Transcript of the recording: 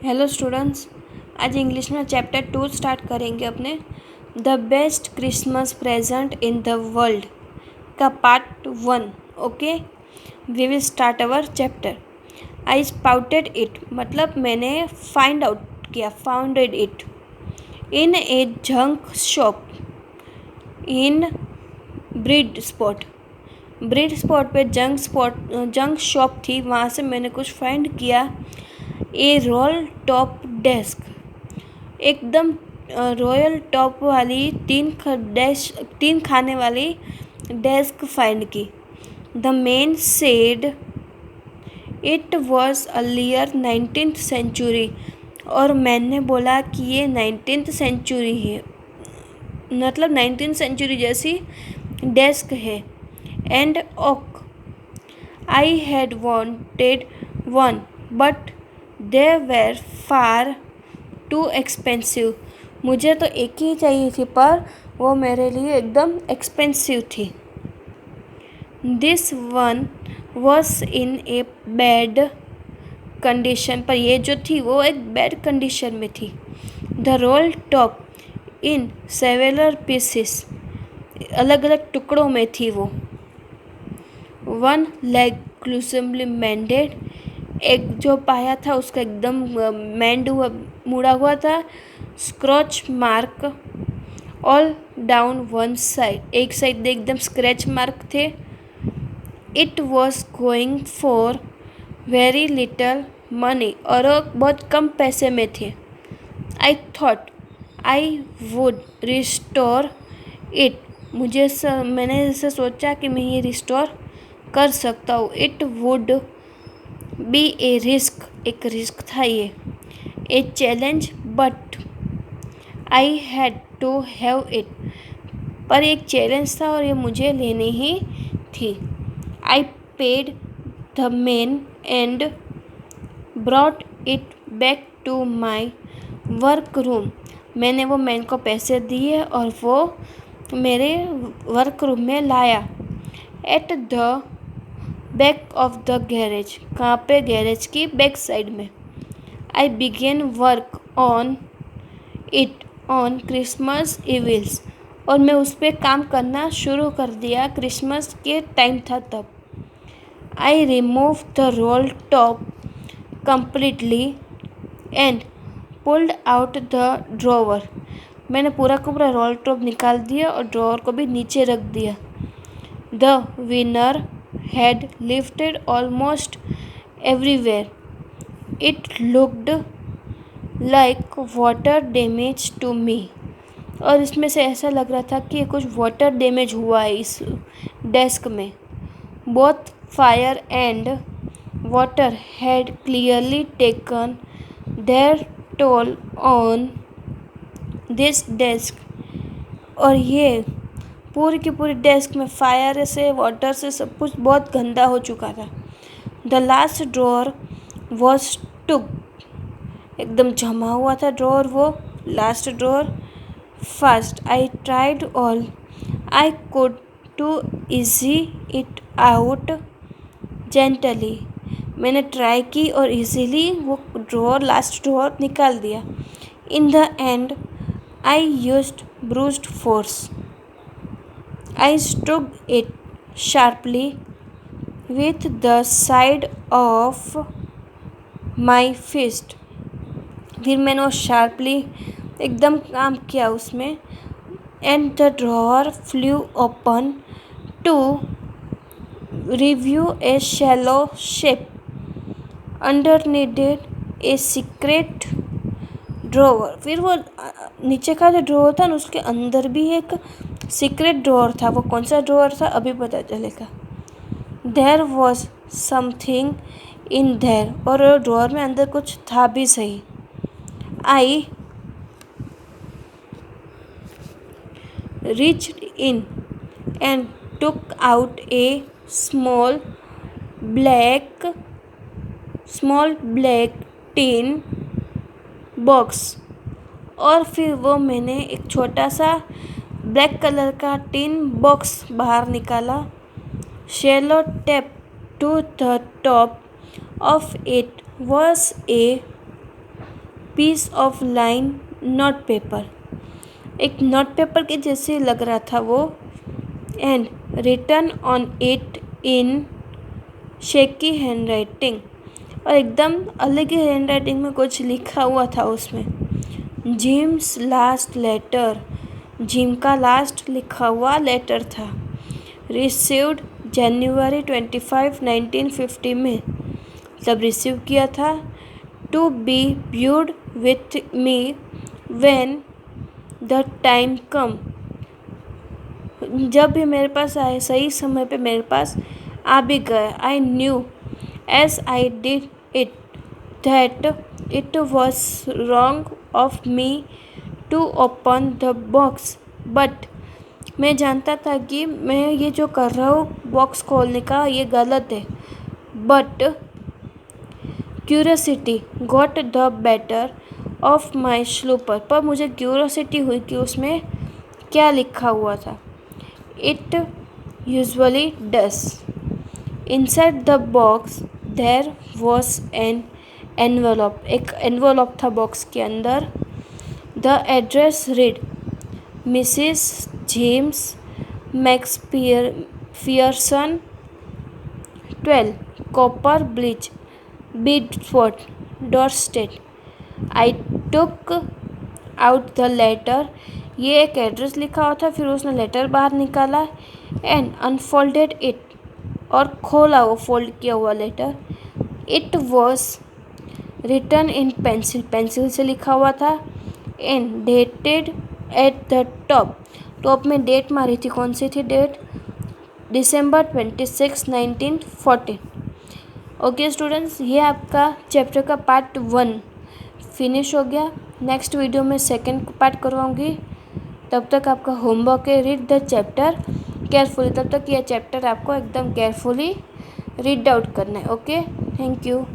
Hello students. आज English में chapter 2 start करेंगे अपने the best Christmas present in the world का part 1। Okay, we will start our chapter. I spotted it मतलब मैंने find out किया, founded it in a junk shop in Bridport पे junk shop थी, वहाँ से मैंने कुछ फाइंड किया। ए रोल टॉप डेस्क, एकदम रॉयल टॉप वाली तीन खाने वाली डेस्क फाइंड की। The man said it was earlier 19th century, और मैंने बोला कि ये 19th सेंचुरी है, मतलब 19th सेंचुरी जैसी डेस्क है। And oak, I had wanted one but they were far too expensive, मुझे तो एक ही चाहिए थी पर वो मेरे लिए एकदम एक्सपेंसिव थी। This one was in a bad condition, पर ये जो थी वो एक बैड कंडीशन में थी। The roll top in several pieces, अलग अलग टुकड़ों में थी वो। वन लेग क्लूसिवली मेंडेड, एक जो पाया था उसका एकदम मेंड हुआ, मुड़ा हुआ था। Scratch mark all down one side, एक साइड एकदम स्क्रैच मार्क थे। It was going for very little money, और वो बहुत कम पैसे में थे। I thought I would restore it, मैंने ऐसे सोचा कि मैं ये रिस्टोर कर सकता हूँ। It would be a risk, एक रिस्क था ये। A challenge but I had to have it, पर एक चैलेंज था और ये मुझे लेनी ही थी। I paid the man and brought it back to my work room, मैंने वो मैन को पैसे दिए और वो मेरे वर्क रूम में लाया। At the back of the garage, कहाँ पे? गैरेज की बैक साइड में। I began work on it on Christmas इविल्स, और मैं उस पर काम करना शुरू कर दिया, क्रिसमस के टाइम था तब। I remove the roll top completely and pulled out the drawer, मैंने पूरा का पूरा रोल टॉप निकाल दिया और ड्रॉवर को भी नीचे रख दिया। The winner had lifted almost everywhere. It looked like water damage to me, और इसमें से ऐसा लग रहा था कि कुछ वाटर डैमेज हुआ है इस डेस्क में। Both fire and water had clearly taken their toll on this desk, और ये पूरी की पूरी डेस्क में फायर से, वाटर से, सब कुछ बहुत गंदा हो चुका था। The last drawer was stuck, एकदम जमा हुआ था ड्रॉअर, वो last drawer. First I tried all I could to ease it out gently, मैंने ट्राई की और इजीली वो ड्रॉअर, लास्ट ड्रॉअर निकाल दिया। In the end I used brute force, I struck it sharply with the side of my fist, फिर मैंने वो sharply एकदम काम किया उसमें। And the drawer flew open to reveal a shallow shape underneath a secret drawer, फिर वो नीचे का जो ड्रॉअर था ना उसके अंदर भी एक सीक्रेट ड्रॉअर था। वो कौन सा ड्रॉअर था अभी पता चलेगा। There was something in there, और ड्रॉअर में अंदर कुछ था भी सही। I reached in and took out a small black tin box, और फिर वो मैंने एक छोटा सा ब्लैक कलर का टिन बॉक्स बाहर निकाला। Sellotaped to the top of it was a piece of line note paper, एक नोट पेपर के जैसे लग रहा था वो। And written on it in shaky hand writing, और एकदम अलग ही हैंड राइटिंग में कुछ लिखा हुआ था उसमें। जिम्स लास्ट लेटर, जिम का लास्ट लिखा हुआ लेटर था। रिसीव्ड जनवरी 25, 1950 में, तब रिसीव किया था। To be viewed with me when the time come, जब भी मेरे पास आए, सही समय पे मेरे पास आ भी गया। I knew as I did it that it was wrong of me to open the box, but मैं जानता था कि मैं ये जो कर रहा हूँ बॉक्स खोलने का, ये गलत है। But curiosity got the better of my slumber, पर मुझे क्यूरियोसिटी हुई कि उसमें क्या लिखा हुआ था। It usually does. Inside the box there was an envelope, एक एनवेलप था बॉक्स के अंदर। The address read Mrs James Max Fearson, 12 Copper Bridge, Bidford, Dorset. I took out the letter, ये एक एड्रेस लिखा हुआ था, फिर उसने लेटर बाहर निकाला। एंड अनफोल्डेड इट, और खोला वो फोल्ड किया हुआ letter. It was written in pencil, pencil से लिखा हुआ था। And dated at the top, top में डेट मारी थी, कौन सी थी डेट? December 26, 1914। ओके स्टूडेंट्स, ये आपका चैप्टर का पार्ट 1 फिनिश हो गया। नेक्स्ट वीडियो में सेकंड पार्ट करवाऊँगी। तब तक आपका होमवर्क है, रीड द चैप्टर केयरफुली। तब तक यह चैप्टर आपको एकदम केयरफुली रीड आउट करना है। Okay, thank you.